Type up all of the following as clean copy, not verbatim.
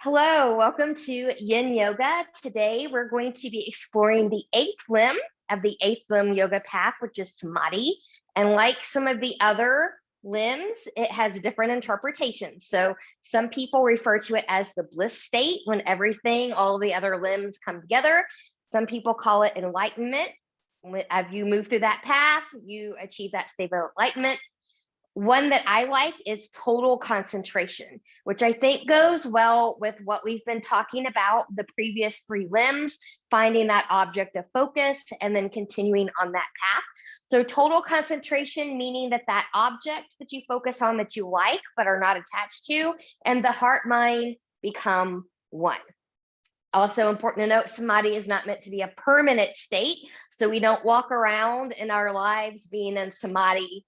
Hello, welcome to Yin Yoga. Today we're going to be exploring the eighth limb of the eighth limb yoga path, which is Samadhi. And like some of the other limbs, it has different interpretations. So some people refer to it as the bliss state when everything, all the other limbs come together. Some people call it enlightenment. As you move through that path, you achieve that state of enlightenment. One that I like is total concentration, which I think goes well with what we've been talking about the previous three limbs, finding that object of focus and then continuing on that path. So total concentration, meaning that object that you focus on that you like but are not attached to, and the heart mind become one. Also important to note, Samadhi is not meant to be a permanent state. So we don't walk around in our lives being in Samadhi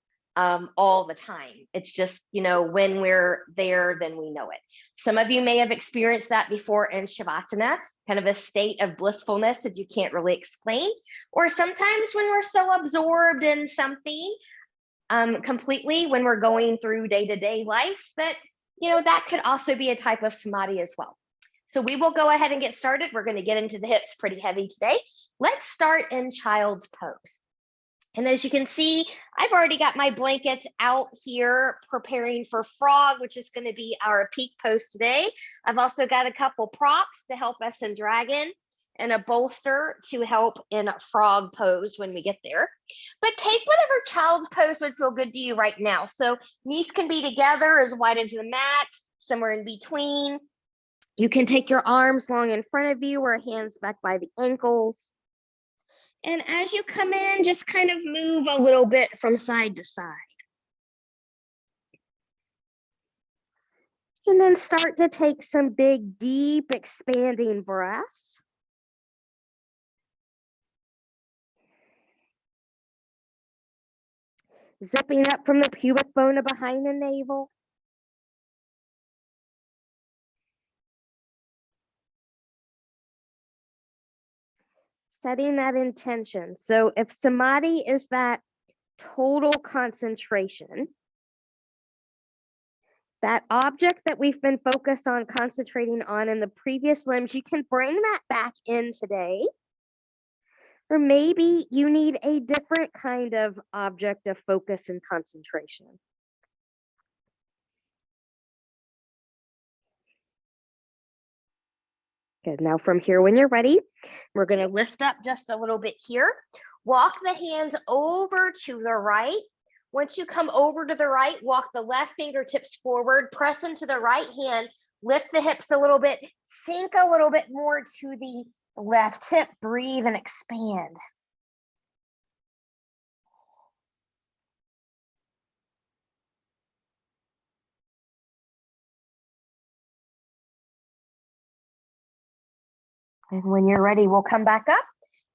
all the time. It's just, when we're there, then we know it. Some of you may have experienced that before in Shavasana, kind of a state of blissfulness that you can't really explain. Or sometimes when we're so absorbed in something completely, when we're going through day-to-day life, that, that could also be a type of Samadhi as well. So we will go ahead and get started. We're going to get into the hips pretty heavy today. Let's start in child's pose. And as you can see, I've already got my blankets out here preparing for frog, which is going to be our peak pose today. I've also got a couple props to help us in dragon and a bolster to help in frog pose when we get there. But take whatever child's pose would feel good to you right now. So knees can be together as wide as the mat, somewhere in between. You can take your arms long in front of you or hands back by the ankles. And as you come in, just kind of move a little bit from side to side. And then start to take some big, deep, expanding breaths. Zipping up from the pubic bone behind the navel. Setting that intention. So if Samadhi is that total concentration, that object that we've been focused on concentrating on in the previous limbs, you can bring that back in today. Or maybe you need a different kind of object of focus and concentration. Good. Now from here, when you're ready, we're going to lift up just a little bit here. Walk the hands over to the right. Once you come over to the right, walk the left fingertips forward, press into the right hand, lift the hips a little bit, sink a little bit more to the left hip, breathe and expand. And when you're ready, we'll come back up,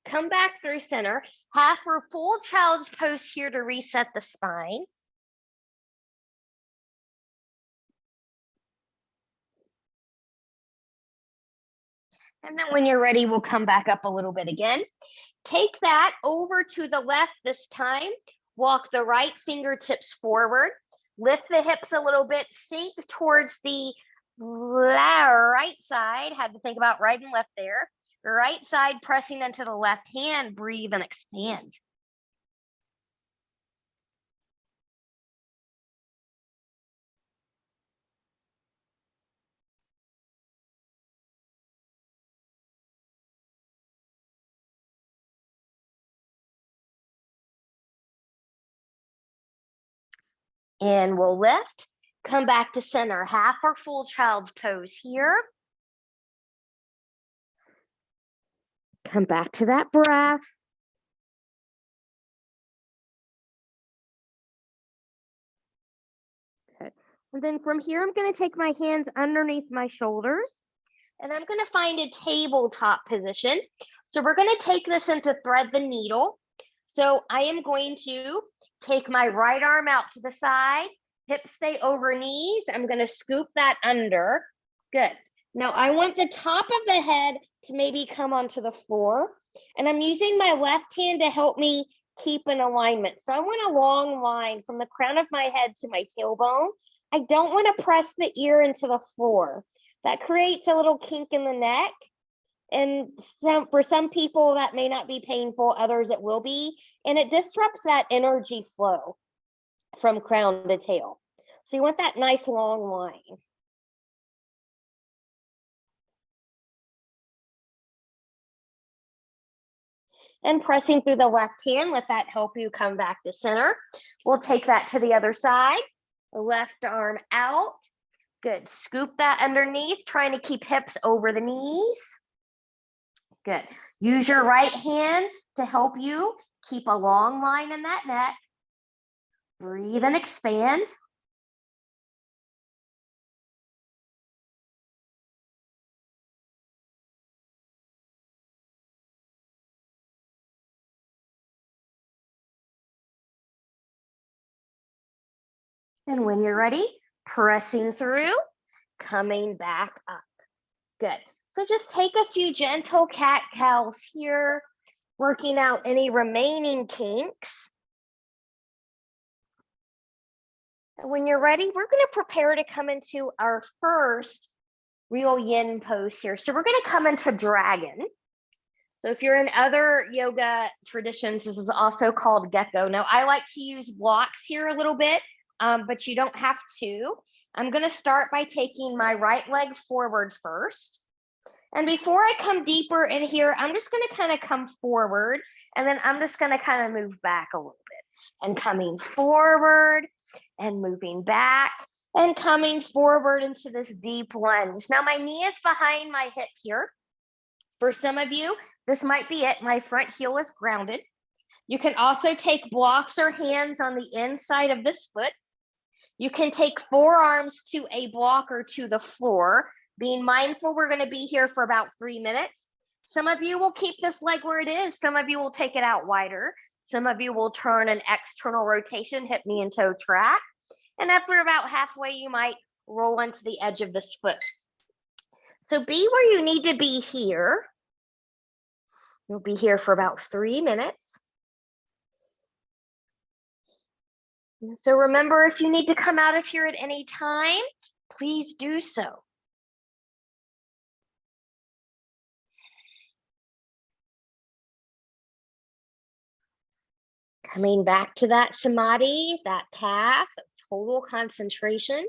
come back through center, half or full child's pose here to reset the spine. And then when you're ready, we'll come back up a little bit again. Take that over to the left this time. Walk the right fingertips forward. Lift the hips a little bit. Sink towards the right side. Had to think about right and left there. Right side pressing into the left hand. Breathe and expand. And we'll lift, come back to center, half or full child's pose here. Come back to that breath. Good. And then from here, I'm going to take my hands underneath my shoulders, and I'm going to find a tabletop position. So we're going to take this into thread the needle. So I am going to take my right arm out to the side, hips stay over knees. I'm going to scoop that under. Good. Now I want the top of the head to maybe come onto the floor. And I'm using my left hand to help me keep in alignment. So I want a long line from the crown of my head to my tailbone. I don't want to press the ear into the floor, That creates a little kink in the neck. And for some people, that may not be painful, others it will be. And it disrupts that energy flow from crown to tail. So you want that nice long line. And pressing through the left hand, let that help you come back to center. We'll take that to the other side. Left arm out. Good. Scoop that underneath, trying to keep hips over the knees. Good. Use your right hand to help you keep a long line in that neck. Breathe and expand. And when you're ready, pressing through, coming back up. Good. So just take a few gentle cat-cows here, working out any remaining kinks. And when you're ready, we're going to prepare to come into our first real yin pose here. So we're going to come into dragon. So if you're in other yoga traditions, this is also called gecko. Now, I like to use blocks here a little bit, but you don't have to. I'm going to start by taking my right leg forward first. And before I come deeper in here, I'm just going to kind of come forward, and then I'm just going to kind of move back a little bit, and coming forward and moving back and coming forward into this deep lunge. Now my knee is behind my hip here. For some of you, this might be it. My front heel is grounded. You can also take blocks or hands on the inside of this foot. You can take forearms to a block or to the floor. Being mindful, we're going to be here for about 3 minutes. Some of you will keep this leg where it is. Some of you will take it out wider. Some of you will turn an external rotation, hip, knee, and toe track. And after about halfway, you might roll onto the edge of this foot. So be where you need to be here. You'll be here for about 3 minutes. So remember, if you need to come out of here at any time, please do so. Coming back to that samadhi, that path of total concentration.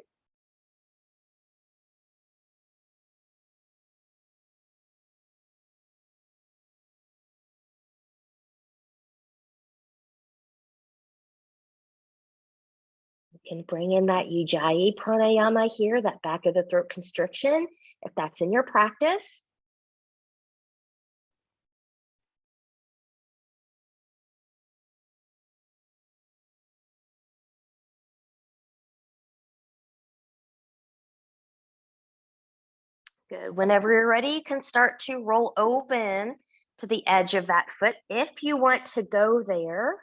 You can bring in that Ujjayi pranayama here, that back of the throat constriction, if that's in your practice. Good. Whenever you're ready, you can start to roll open to the edge of that foot if you want to go there.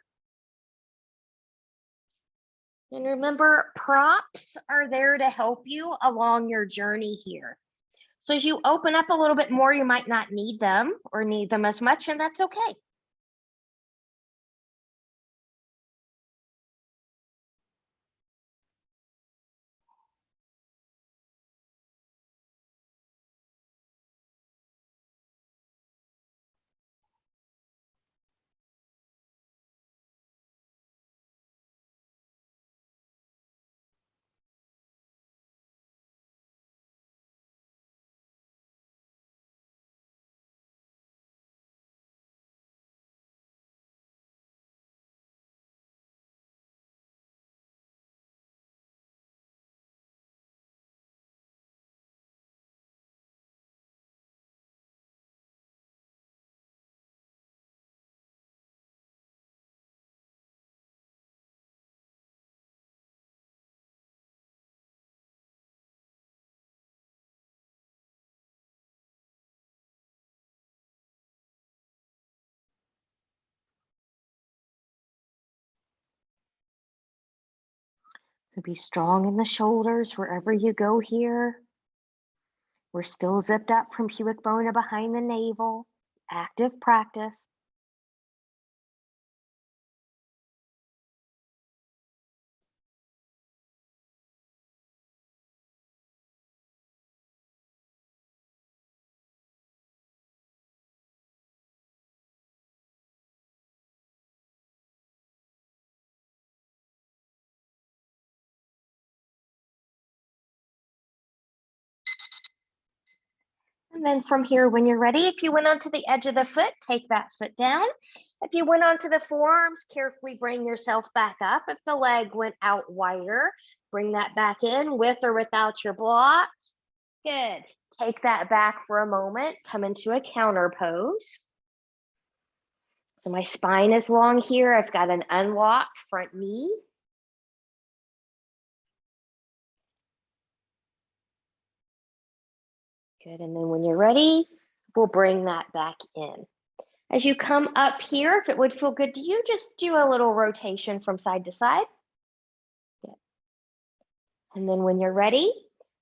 And remember, props are there to help you along your journey here. So as you open up a little bit more, you might not need them or need them as much, and that's okay. So be strong in the shoulders wherever you go here. We're still zipped up from pubic bone to behind the navel. Active practice. And then from here, when you're ready, if you went onto the edge of the foot, take that foot down. If you went onto the forearms, carefully bring yourself back up. If the leg went out wider, bring that back in with or without your blocks. Good. Take that back for a moment. Come into a counter pose. So my spine is long here. I've got an unlocked front knee. Good, and then when you're ready, we'll bring that back in. As you come up here, if it would feel good to you, just do a little rotation from side to side. Good. And then when you're ready,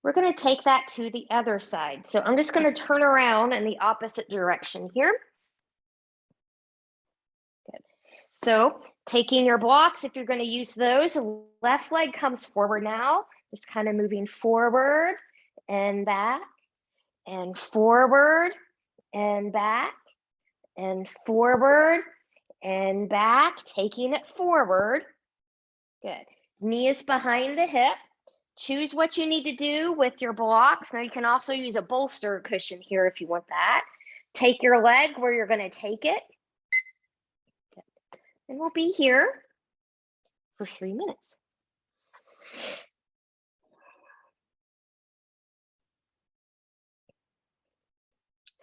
we're gonna take that to the other side. So I'm just gonna turn around in the opposite direction here. Good. So taking your blocks, if you're gonna use those, left leg comes forward now, just kind of moving forward and back, and forward and back and forward and back, taking it forward. Good. Knee is behind the hip. Choose what you need to do with your blocks. Now you can also use a bolster cushion here if you want that. Take your leg where you're going to take it. Good. And we'll be here for 3 minutes.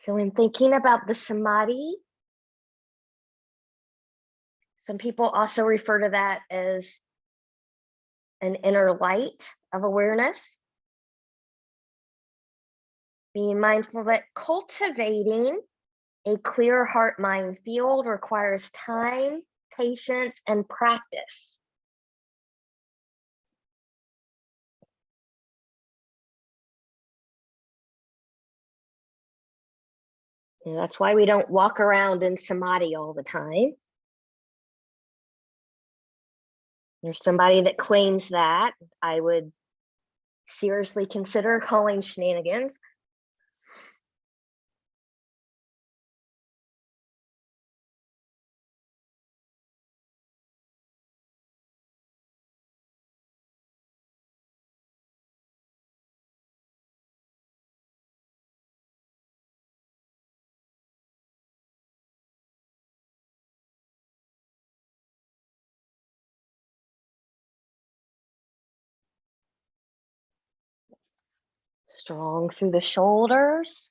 So in thinking about the samadhi, some people also refer to that as an inner light of awareness. Being mindful that cultivating a clear heart-mind field requires time, patience, and practice. And that's why we don't walk around in samadhi all the time. There's somebody that claims that. I would seriously consider calling shenanigans. Strong through the shoulders.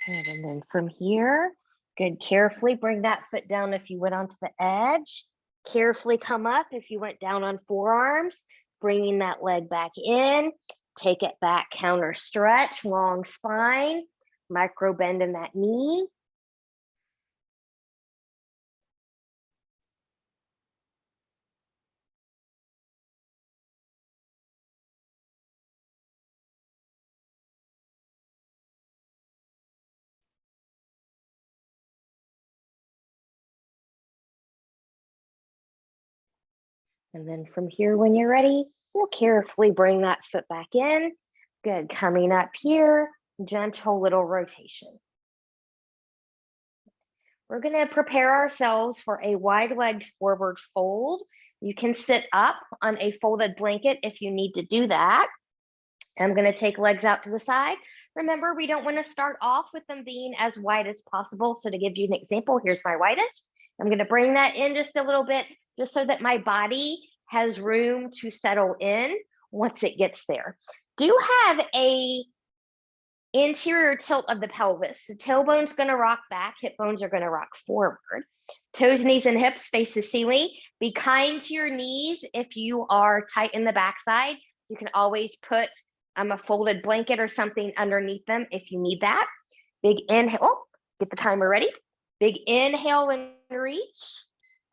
Good. And then from here, good, carefully bring that foot down if you went onto the edge. Carefully come up if you went down on forearms, bringing that leg back in. Take it back, counter stretch, long spine, micro bend in that knee. And then from here, when you're ready, We'll carefully bring that foot back in. Good, coming up here, gentle little rotation. We're gonna prepare ourselves for a wide-legged forward fold. You can sit up on a folded blanket if you need to do that. I'm gonna take legs out to the side. Remember, we don't wanna start off with them being as wide as possible. So to give you an example, here's my widest. I'm gonna bring that in just a little bit, just so that my body has room to settle in once it gets there. Do have a interior tilt of the pelvis. The tailbone's gonna rock back, hip bones are gonna rock forward. Toes, knees, and hips face the ceiling. Be kind to your knees if you are tight in the backside. So you can always put a folded blanket or something underneath them if you need that. Big inhale, oh, get the timer ready. Big inhale and reach.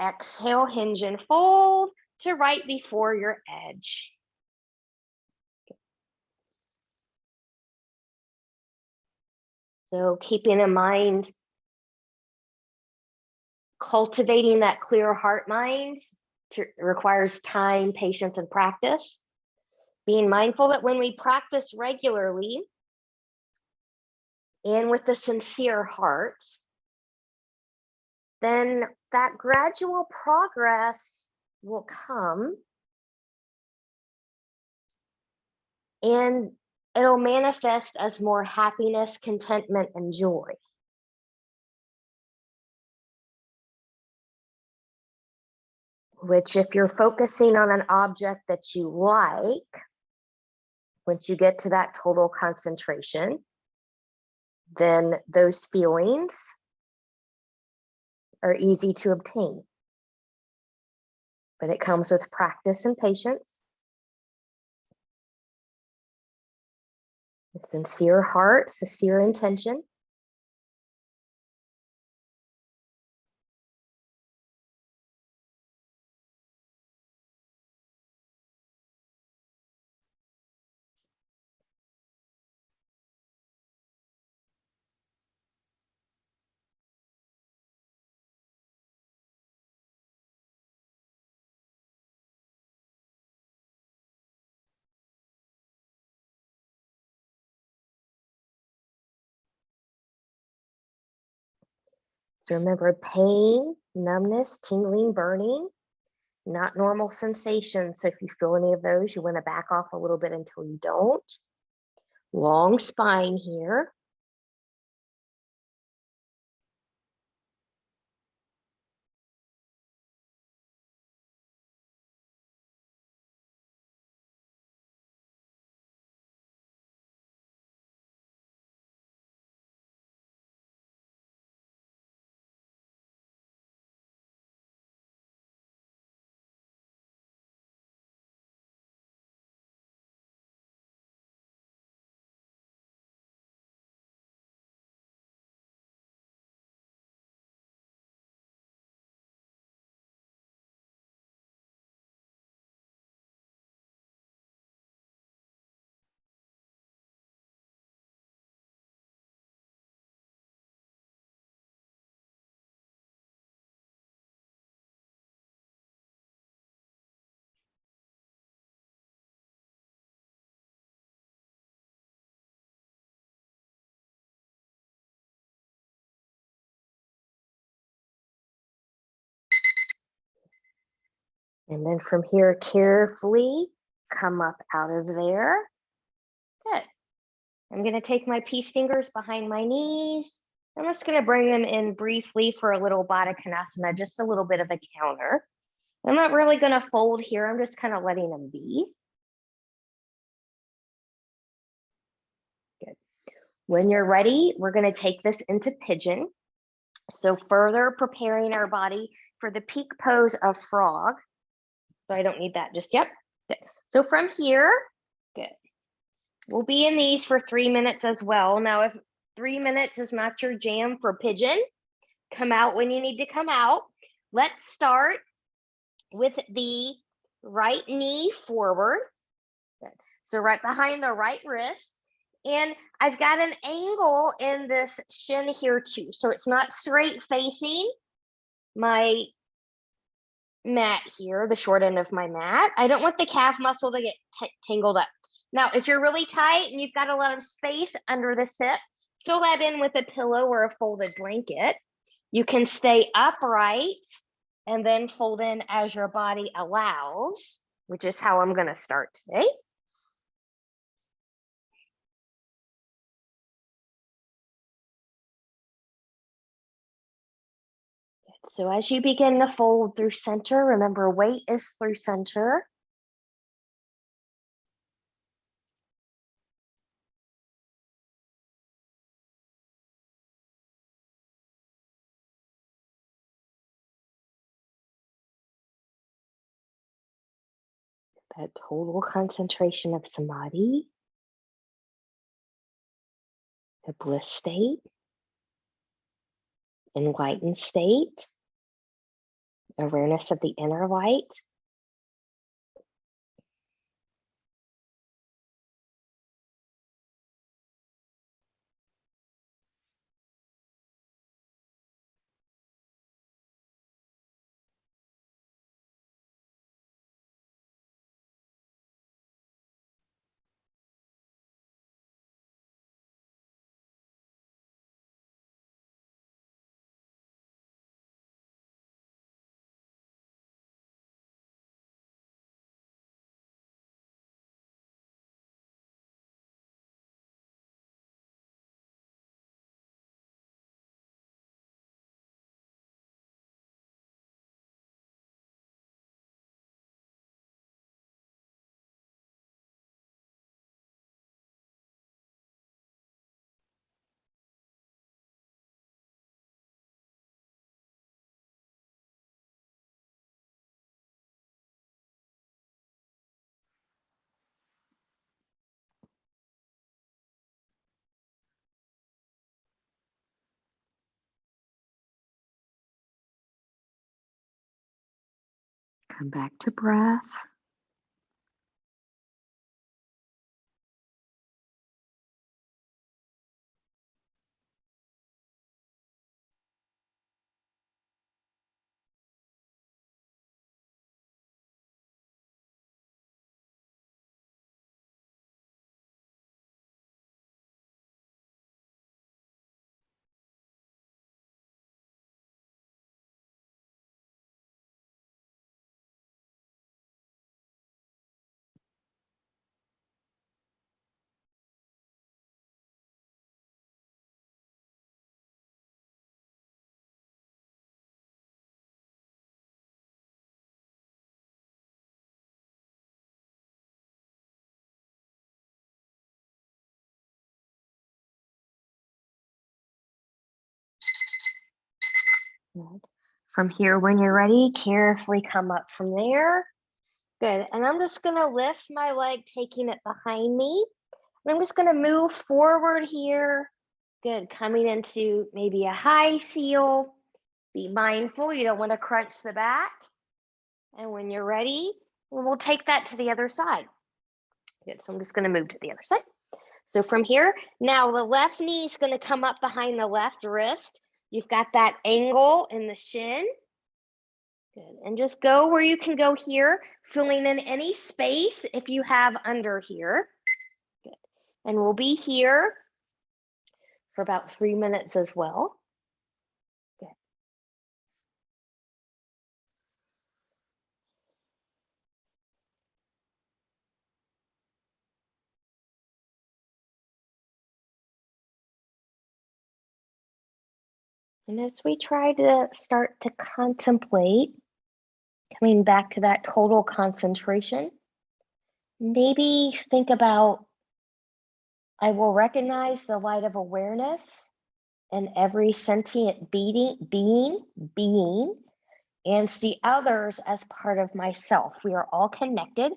Exhale, hinge and fold to right before your edge. So keeping in mind, cultivating that clear heart mind requires time, patience, and practice. Being mindful that when we practice regularly and with a sincere heart, then that gradual progress will come and it'll manifest as more happiness, contentment, and joy. Which, if you're focusing on an object that you like, once you get to that total concentration, then those feelings are easy to obtain. But it comes with practice and patience, a sincere heart, sincere intention. So remember, pain, numbness, tingling, burning, not normal sensations. So if you feel any of those, you want to back off a little bit until you don't. Long spine here. And then from here, carefully come up out of there. Good. I'm going to take my peace fingers behind my knees. I'm just going to bring them in briefly for a little Baddha Konasana, just a little bit of a counter. I'm not really going to fold here. I'm just kind of letting them be. Good. When you're ready, we're going to take this into pigeon. So further preparing our body for the peak pose of frog. So I don't need that just yet. Good. So from here, good. We'll be in these for 3 minutes as well. Now, if 3 minutes is not your jam for pigeon, come out when you need to come out. Let's start with the right knee forward. Good. So right behind the right wrist. And I've got an angle in this shin here too. So it's not straight facing my mat here, the short end of my mat. I don't want the calf muscle to get tangled up. Now, if you're really tight and you've got a lot of space under the hip, fill that in with a pillow or a folded blanket. You can stay upright and then fold in as your body allows, which is how I'm going to start today. So as you begin to fold through center, remember weight is through center. That total concentration of samadhi, the bliss state, enlightened state, awareness of the inner light. Come back to breath. Good. From here, when you're ready, carefully come up from there. Good. And I'm just going to lift my leg, taking it behind me. And I'm just going to move forward here. Good. Coming into maybe a high seal. Be mindful, you don't want to crunch the back. And when you're ready, we'll take that to the other side. Good. So I'm just going to move to the other side. So from here, now the left knee is going to come up behind the left wrist. You've got that angle in the shin. Good. And just go where you can go here, filling in any space if you have under here. Good. And we'll be here for about 3 minutes as well. Good. And as we try to start to contemplate, coming back to that total concentration, maybe think about, I will recognize the light of awareness in every sentient being, and see others as part of myself. We are all connected.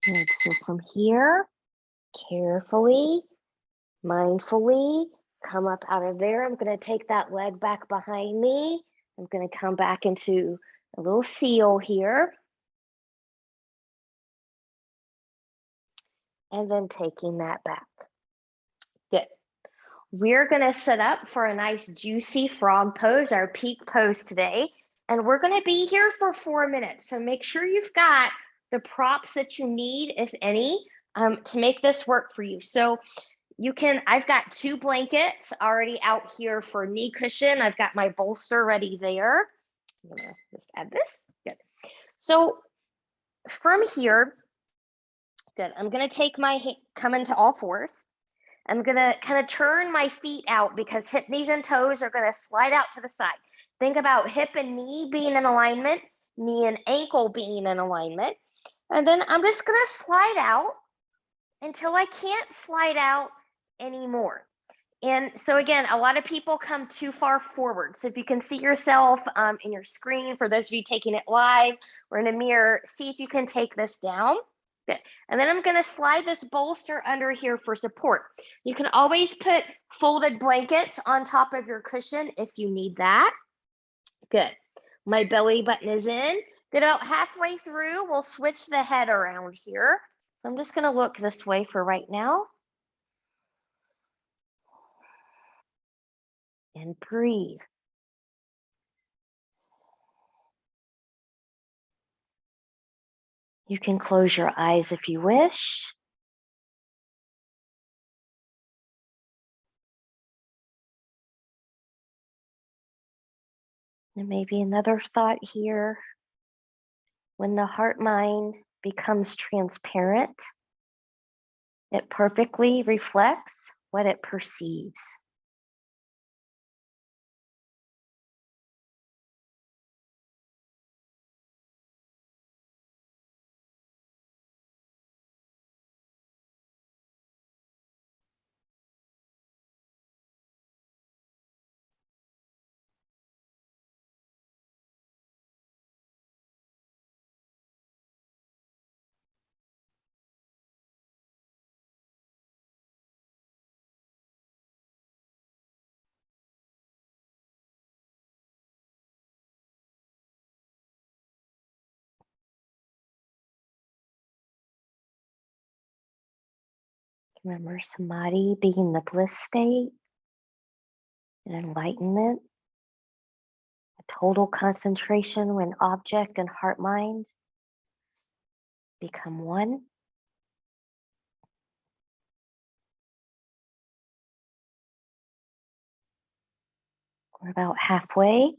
Good. So from here, carefully, mindfully, come up out of there. I'm going to take that leg back behind me. I'm going to come back into a little seal here. And then taking that back. Good. We're going to set up for a nice juicy frog pose, our peak pose today. And we're going to be here for 4 minutes. So make sure you've got the props that you need, if any, to make this work for you. So you can, I've got 2 blankets already out here for knee cushion. I've got my bolster ready there. I'm going to just add this. Good. So from here, good. I'm going to take come into all fours. I'm going to kind of turn my feet out because hip, knees, and toes are going to slide out to the side. Think about hip and knee being in alignment, knee and ankle being in alignment. And then I'm just going to slide out until I can't slide out anymore. And so again, a lot of people come too far forward. So if you can see yourself in your screen, for those of you taking it live or in a mirror, see if you can take this down. Good. And then I'm going to slide this bolster under here for support. You can always put folded blankets on top of your cushion if you need that. Good. My belly button is in. Good. About halfway through, we'll switch the head around here. So I'm just going to look this way for right now. And breathe. You can close your eyes if you wish. And maybe another thought here. When the heart-mind becomes transparent, it perfectly reflects what it perceives. Remember samadhi being the bliss state and enlightenment, a total concentration when object and heart mind become one. We're about halfway,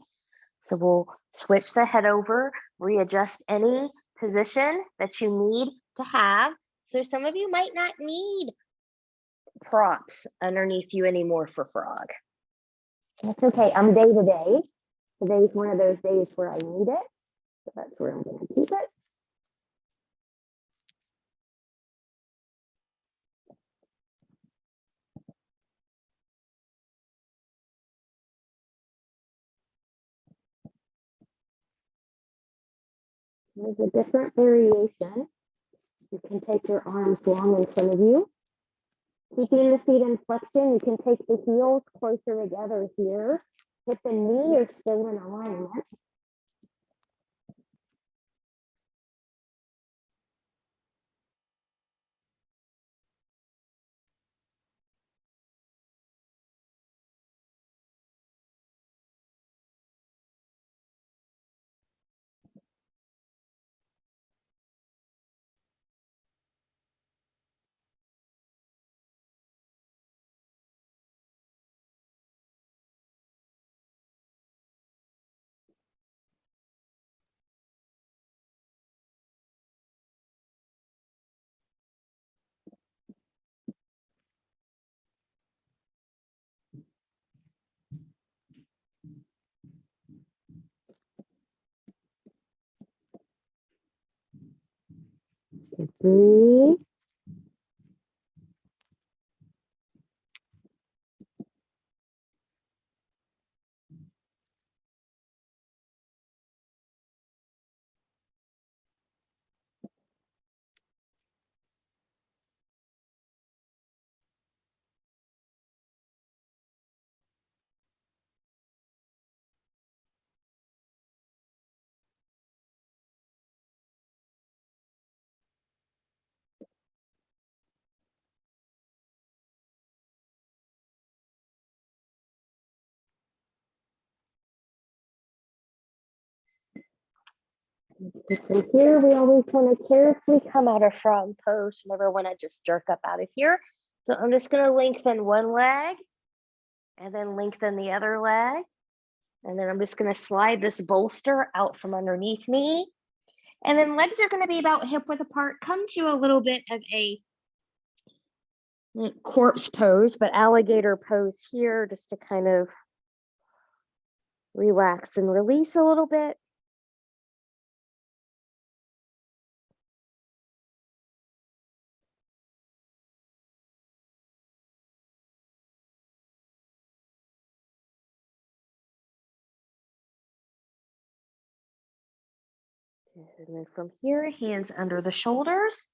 so we'll switch the head over, readjust any position that you need to have. So some of you might not need props underneath you anymore for frog. That's okay. I'm day to day. Today's one of those days where I need it. So that's where I'm going to keep it. There's a different variation. You can take your arms long in front of you. Keeping the feet in flexion, you can take the heels closer together here. Hip and knee are still in alignment. Breathe. From here, we always want to carefully come out of frog pose. Never want to just jerk up out of here. So I'm just going to lengthen one leg and then lengthen the other leg. And then I'm just going to slide this bolster out from underneath me. And then legs are going to be about hip width apart. Come to a little bit of a corpse pose, but alligator pose here, just to kind of relax and release a little bit. And then from here, hands under the shoulders,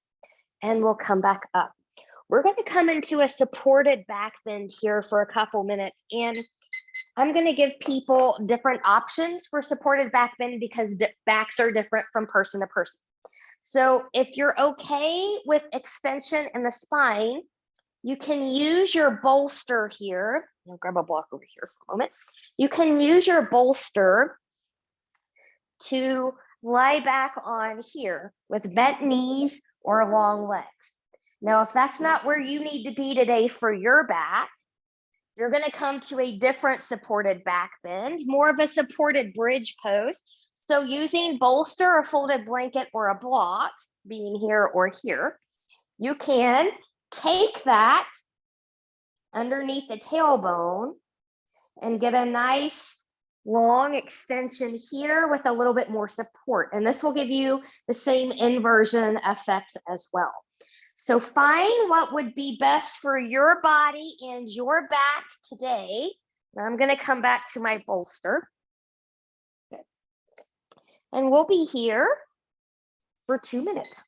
and we'll come back up. We're going to come into a supported back bend here for a couple minutes, and I'm going to give people different options for supported back bend because backs are different from person to person. So if you're okay with extension in the spine, you can use your bolster here. I'll grab a block over here for a moment. You can use your bolster to lie back on here with bent knees or long legs. Now, if that's not where you need to be today for your back, you're going to come to a different supported back bend, more of a supported bridge pose. So using bolster, a folded blanket, or a block, being here or here, you can take that underneath the tailbone and get a nice long extension here with a little bit more support. And this will give you the same inversion effects as well. So find what would be best for your body and your back today. Now I'm going to come back to my bolster. Okay. And we'll be here for 2 minutes.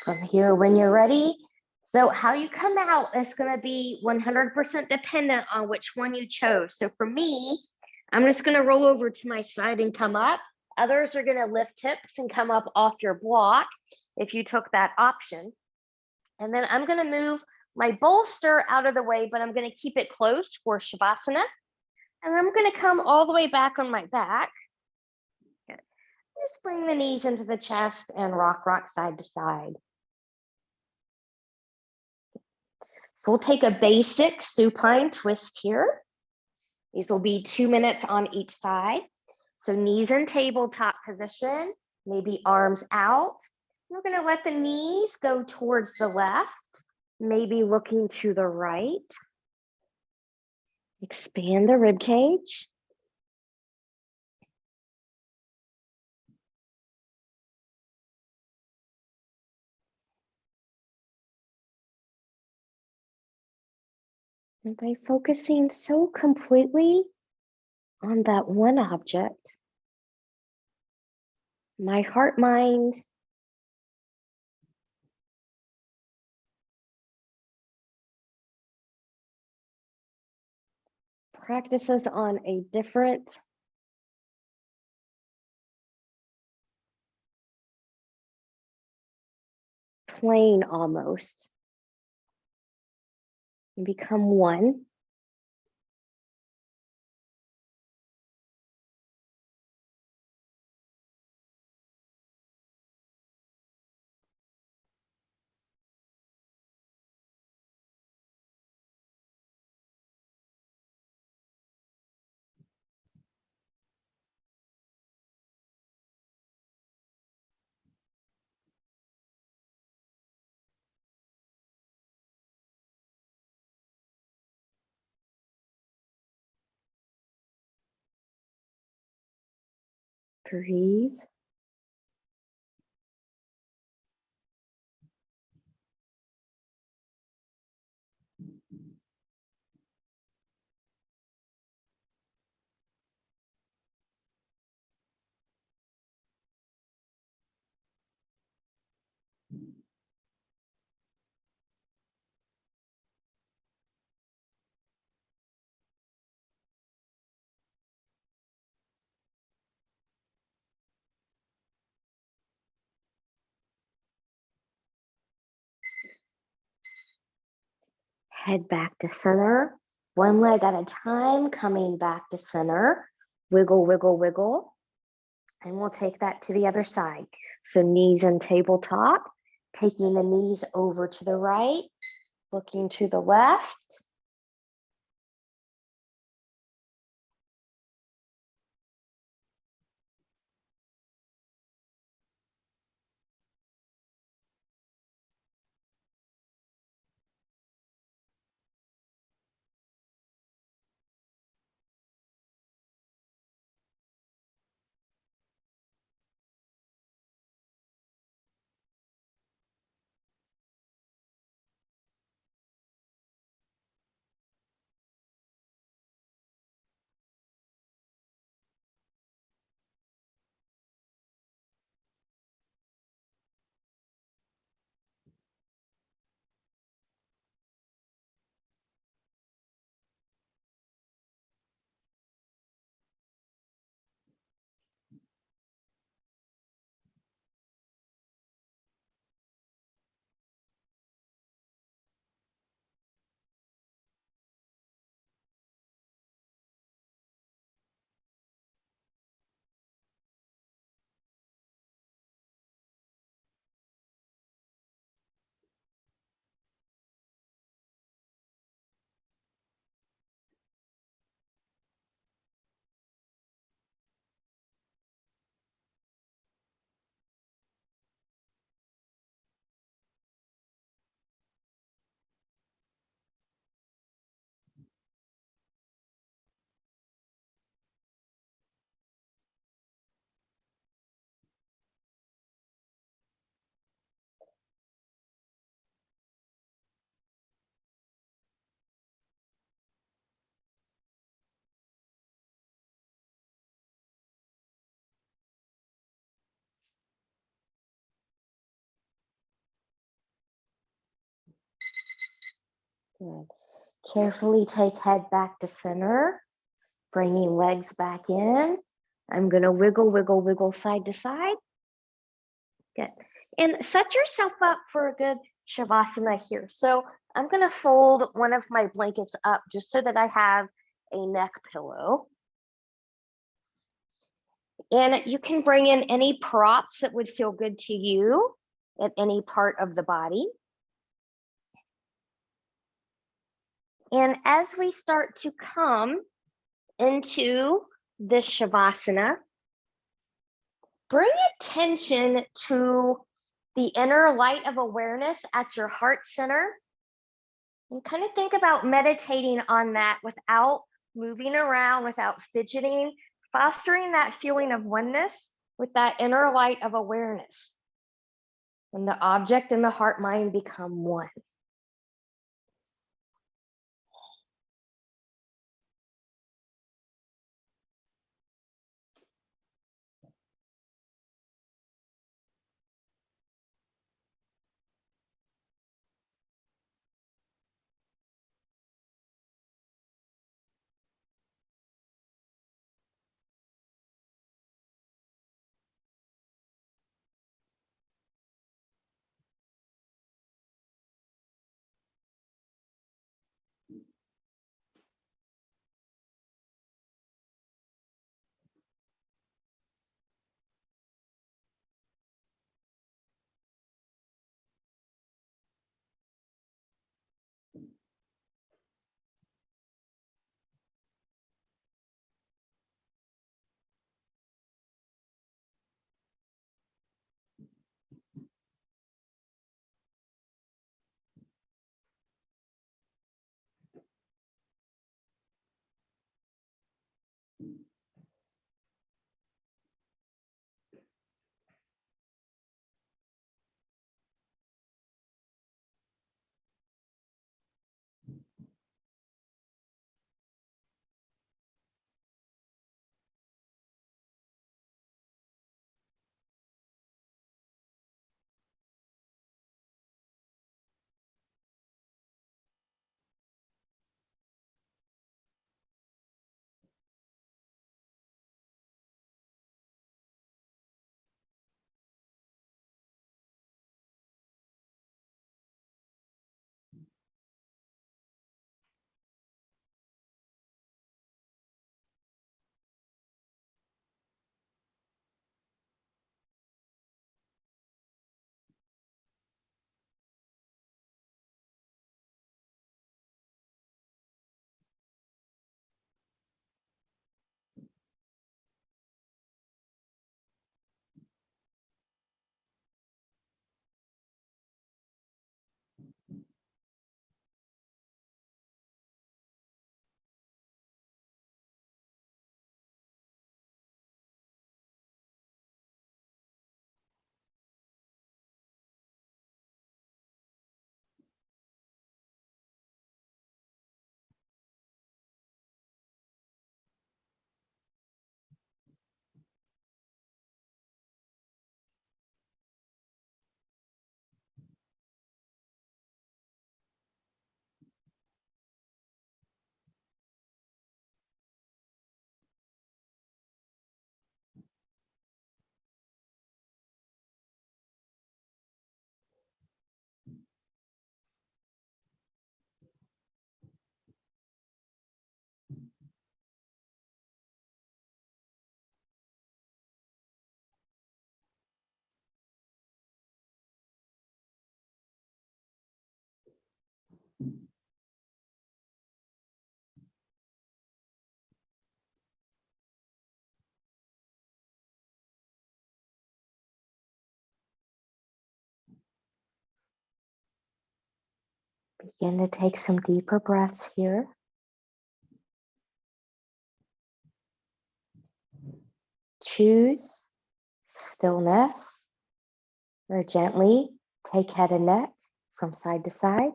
From here when you're ready. So how you come out is going to be 100% dependent on which one you chose. So for me, I'm just going to roll over to my side and come up. Others are going to lift hips and come up off your block if you took that option. And then I'm going to move my bolster out of the way, but I'm going to keep it close for Shavasana. And I'm going to come all the way back on my back. Good. Just bring the knees into the chest and rock side to side. So we'll take a basic supine twist here. These will be 2 minutes on each side. So knees in tabletop position, maybe arms out. We're going to let the knees go towards the left, maybe looking to the right. Expand the rib cage. And by focusing so completely on that one object, my heart mind practices on a different plane almost, and become one. Breathe. Head back to center, one leg at a time, coming back to center. Wiggle, wiggle, wiggle. And we'll take that to the other side. So knees and tabletop, taking the knees over to the right, looking to the left. Good. Carefully take head back to center, bringing legs back in. I'm going to wiggle, wiggle, wiggle side to side. Good. And set yourself up for a good Shavasana here. So I'm going to fold one of my blankets up just so that I have a neck pillow. And you can bring in any props that would feel good to you at any part of the body. And as we start to come into this Shavasana, bring attention to the inner light of awareness at your heart center. And kind of think about meditating on that without moving around, without fidgeting, fostering that feeling of oneness with that inner light of awareness. When the object and the heart mind become one. Begin to take some deeper breaths here. Choose stillness, or gently take head and neck from side to side.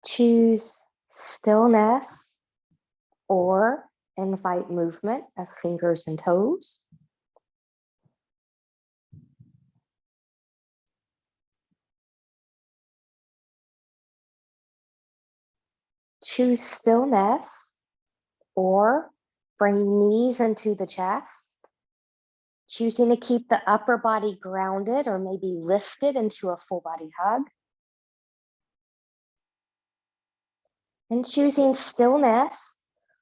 Choose stillness or invite movement of fingers and toes. Choose stillness or bring knees into the chest. Choosing to keep the upper body grounded or maybe lifted into a full body hug. And choosing stillness,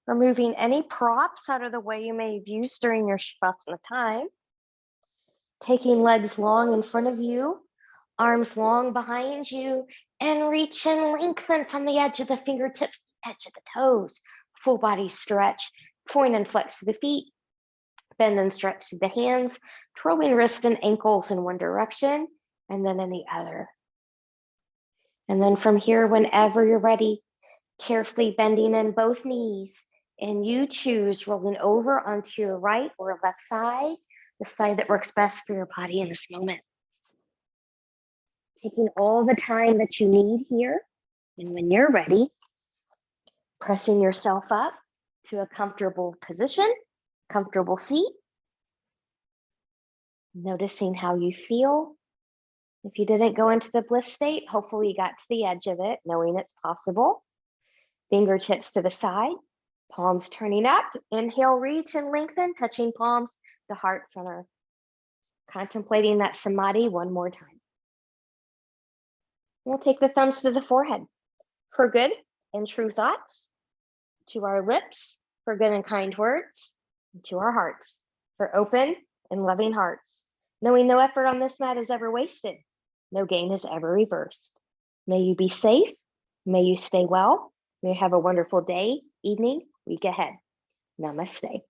removing any props out of the way you may have used during your Shavasana time. Taking legs long in front of you, arms long behind you, and reach and lengthen from the edge of the fingertips, edge of the toes. Full body stretch, point and flex to the feet, bend and stretch to the hands, twirling wrists and ankles in one direction, and then in the other. And then from here, whenever you're ready, carefully bending in both knees, and you choose rolling over onto your right or left side, the side that works best for your body in this moment. Taking all the time that you need here, and when you're ready, pressing yourself up to a comfortable position, comfortable seat, noticing how you feel. If you didn't go into the bliss state, hopefully you got to the edge of it, knowing it's possible. Fingertips to the side, palms turning up. Inhale, reach and lengthen, touching palms to heart center. Contemplating that samadhi one more time. We'll take the thumbs to the forehead for good and true thoughts, to our lips for good and kind words, and to our hearts for open and loving hearts, knowing no effort on this mat is ever wasted, no gain is ever reversed. May you be safe, may you stay well, may you have a wonderful day, evening, week ahead. Namaste.